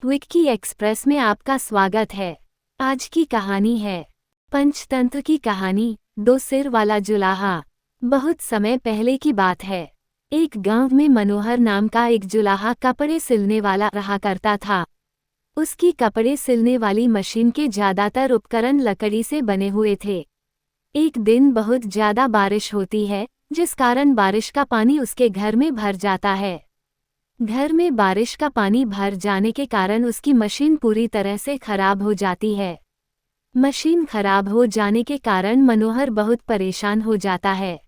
Vicky express में आपका स्वागत है। आज की कहानी है पंचतंत्र की कहानी, दो सिर वाला जुलाहा। बहुत समय पहले की बात है। एक गांव में मनोहर नाम का एक जुलाहा कपड़े सिलने वाला रहा करता था। उसकी कपड़े सिलने वाली मशीन के ज्यादातर उपकरण लकड़ी से बने हुए थे। एक दिन बहुत ज्यादा बारिश होती है, जिस कारण बारिश का पानी उसके घर में भर जाता है। घर में बारिश का पानी भर जाने के कारण उसकी मशीन पूरी तरह से खराब हो जाती है। मशीन खराब हो जाने के कारण मनोहर बहुत परेशान हो जाता है।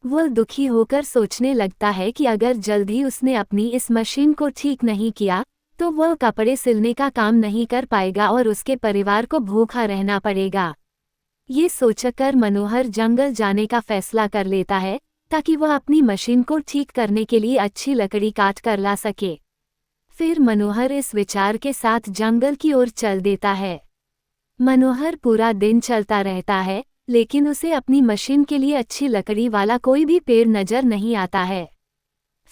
वह दुखी होकर सोचने लगता है कि अगर जल्द ही उसने अपनी इस मशीन को ठीक नहीं किया तो वह कपड़े सिलने का काम नहीं कर पाएगा और उसके परिवार को भूखा रहना पड़ेगा। ये सोचकर मनोहर जंगल जाने का फैसला कर लेता है ताकि वह अपनी मशीन को ठीक करने के लिए अच्छी लकड़ी काट कर ला सके। फिर मनोहर इस विचार के साथ जंगल की ओर चल देता है। मनोहर पूरा दिन चलता रहता है, लेकिन उसे अपनी मशीन के लिए अच्छी लकड़ी वाला कोई भी पेड़ नजर नहीं आता है।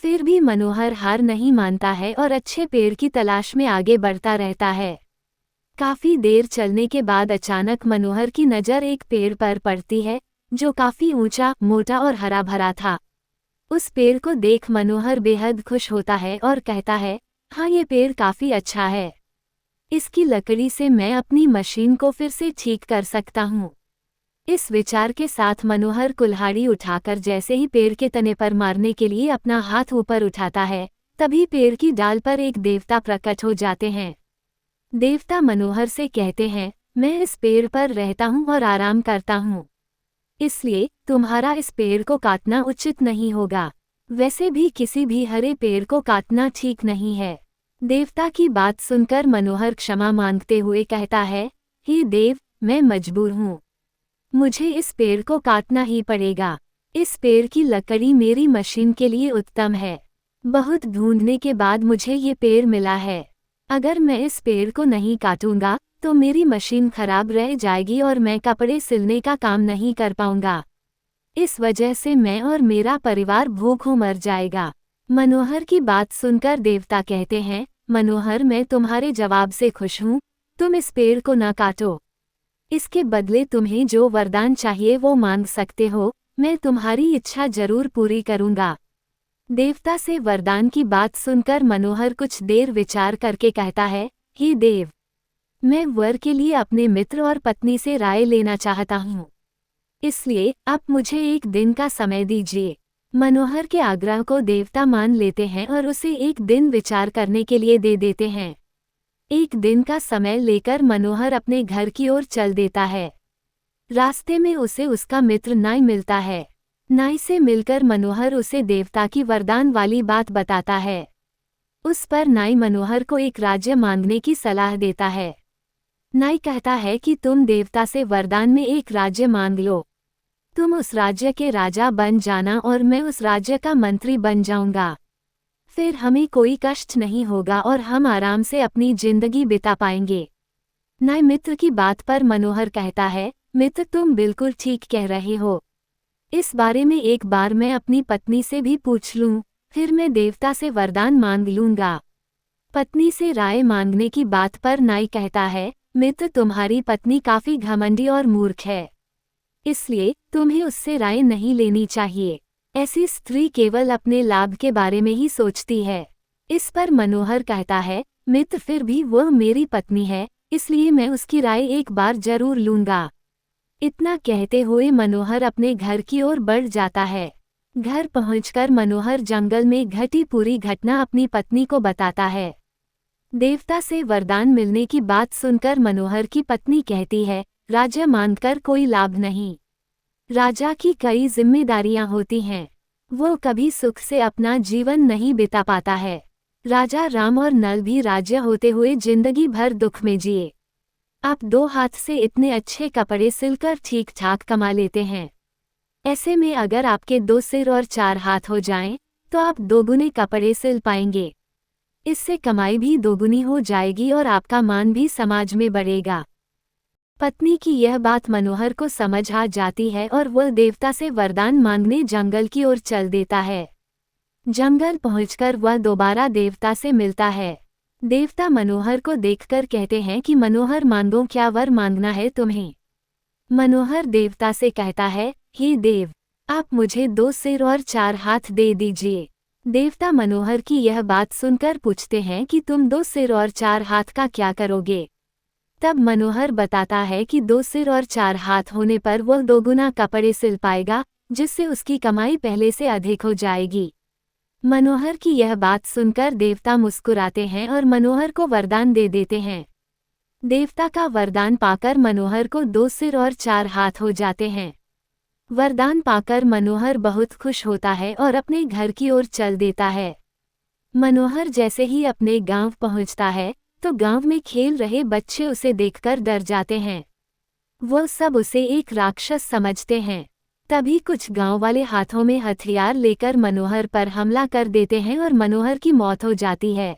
फिर भी मनोहर हार नहीं मानता है और अच्छे पेड़ की तलाश में आगे बढ़ता रहता है। काफी देर चलने के बाद अचानक मनोहर की नज़र एक पेड़ पर पड़ती है जो काफी ऊंचा, मोटा और हरा भरा था। उस पेड़ को देख मनोहर बेहद खुश होता है और कहता है, हाँ, ये पेड़ काफी अच्छा है। इसकी लकड़ी से मैं अपनी मशीन को फिर से ठीक कर सकता हूँ। इस विचार के साथ मनोहर कुल्हाड़ी उठाकर जैसे ही पेड़ के तने पर मारने के लिए अपना हाथ ऊपर उठाता है, तभी पेड़ की डाल पर एक देवता प्रकट हो जाते हैं। देवता मनोहर से कहते हैं, मैं इस पेड़ पर रहता हूँ और आराम करता हूँ, इसलिए तुम्हारा इस पेड़ को काटना उचित नहीं होगा। वैसे भी किसी भी हरे पेड़ को काटना ठीक नहीं है। देवता की बात सुनकर मनोहर क्षमा मांगते हुए कहता है, हे देव, मैं मजबूर हूँ, मुझे इस पेड़ को काटना ही पड़ेगा। इस पेड़ की लकड़ी मेरी मशीन के लिए उत्तम है। बहुत ढूंढने के बाद मुझे ये पेड़ मिला है। अगर मैं इस पेड़ को नहीं काटूंगा तो मेरी मशीन खराब रह जाएगी और मैं कपड़े सिलने का काम नहीं कर पाऊंगा। इस वजह से मैं और मेरा परिवार भूखों मर जाएगा। मनोहर की बात सुनकर देवता कहते हैं, मनोहर, मैं तुम्हारे जवाब से खुश हूँ। तुम इस पेड़ को न काटो। इसके बदले तुम्हें जो वरदान चाहिए वो मांग सकते हो। मैं तुम्हारी इच्छा जरूर पूरी करूंगा। देवता से वरदान की बात सुनकर मनोहर कुछ देर विचार करके कहता है, हे देव, मैं वर के लिए अपने मित्र और पत्नी से राय लेना चाहता हूँ, इसलिए आप मुझे एक दिन का समय दीजिए। मनोहर के आग्रह को देवता मान लेते हैं और उसे एक दिन विचार करने के लिए दे देते हैं। एक दिन का समय लेकर मनोहर अपने घर की ओर चल देता है। रास्ते में उसे उसका मित्र नाई मिलता है। नाई से मिलकर मनोहर उसे देवता की वरदान वाली बात बताता है। उस पर नाई मनोहर को एक राज्य मांगने की सलाह देता है। नाई कहता है कि तुम देवता से वरदान में एक राज्य मांग लो। तुम उस राज्य के राजा बन जाना और मैं उस राज्य का मंत्री बन जाऊंगा। फिर हमें कोई कष्ट नहीं होगा और हम आराम से अपनी जिंदगी बिता पाएंगे। नाई मित्र की बात पर मनोहर कहता है, मित्र, तुम बिल्कुल ठीक कह रहे हो। इस बारे में एक बार मैं अपनी पत्नी से भी पूछ लूं, फिर मैं देवता से वरदान मांग लूंगा। पत्नी से राय मांगने की बात पर नाई कहता है, मित्र, तुम्हारी पत्नी काफी घमंडी और मूर्ख है, इसलिए तुम्हें उससे राय नहीं लेनी चाहिए। ऐसी स्त्री केवल अपने लाभ के बारे में ही सोचती है। इस पर मनोहर कहता है, मित्र, फिर भी वह मेरी पत्नी है, इसलिए मैं उसकी राय एक बार जरूर लूंगा। इतना कहते हुए मनोहर अपने घर की ओर बढ़ जाता है। घर पहुंचकर मनोहर जंगल में घटी पूरी घटना अपनी पत्नी को बताता है। देवता से वरदान मिलने की बात सुनकर मनोहर की पत्नी कहती है, राज्य मांगकर कोई लाभ नहीं। राजा की कई जिम्मेदारियां होती हैं, वो कभी सुख से अपना जीवन नहीं बिता पाता है। राजा राम और नल भी राज्य होते हुए जिंदगी भर दुख में जिए। आप 2 हाथ से इतने अच्छे कपड़े सिलकर ठीक ठाक कमा लेते हैं। ऐसे में अगर आपके 2 सिर और 4 हाथ हो जाएं, तो आप 2 गुने कपड़े सिल पाएंगे। इससे कमाई भी 2 गुनी हो जाएगी और आपका मान भी समाज में बढ़ेगा। पत्नी की यह बात मनोहर को समझ आ जाती है और वह देवता से वरदान मांगने जंगल की ओर चल देता है। जंगल पहुंचकर वह दोबारा देवता से मिलता है। देवता मनोहर को देखकर कहते हैं कि मनोहर मांगो, क्या वर मांगना है तुम्हें। मनोहर देवता से कहता है, हे देव, आप मुझे 2 सिर और 4 हाथ दे दीजिए। देवता मनोहर की यह बात सुनकर पूछते हैं कि तुम 2 सिर और 4 हाथ का क्या करोगे। तब मनोहर बताता है कि 2 सिर और 4 हाथ होने पर वह 2 गुना कपड़े सिल पाएगा, जिससे उसकी कमाई पहले से अधिक हो जाएगी। मनोहर की यह बात सुनकर देवता मुस्कुराते हैं और मनोहर को वरदान दे देते हैं। देवता का वरदान पाकर मनोहर को 2 सिर और 4 हाथ हो जाते हैं। वरदान पाकर मनोहर बहुत खुश होता है और अपने घर की ओर चल देता है। मनोहर जैसे ही अपने गांव पहुंचता है तो गांव में खेल रहे बच्चे उसे देखकर डर जाते हैं। वो सब उसे एक राक्षस समझते हैं। तभी कुछ गांव वाले हाथों में हथियार लेकर मनोहर पर हमला कर देते हैं और मनोहर की मौत हो जाती है।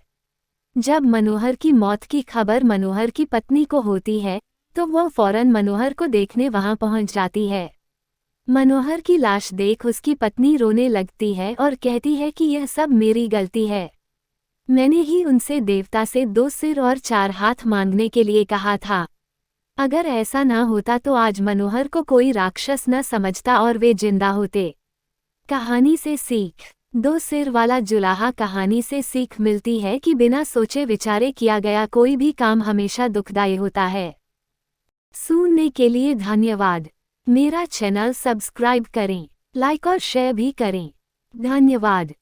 जब मनोहर की मौत की खबर मनोहर की पत्नी को होती है तो वह फौरन मनोहर को देखने वहां पहुंच जाती है। मनोहर की लाश देख उसकी पत्नी रोने लगती है और कहती है कि यह सब मेरी गलती है। मैंने ही उनसे देवता से 2 सिर और 4 हाथ मांगने के लिए कहा था। अगर ऐसा ना होता तो आज मनोहर को कोई राक्षस न समझता और वे जिंदा होते। कहानी से सीख। 2 सिर वाला जुलाहा कहानी से सीख मिलती है कि बिना सोचे विचारे किया गया कोई भी काम हमेशा दुखदायी होता है। सुनने के लिए धन्यवाद। मेरा चैनल सब्सक्राइब करें, लाइक और शेयर भी करें। धन्यवाद।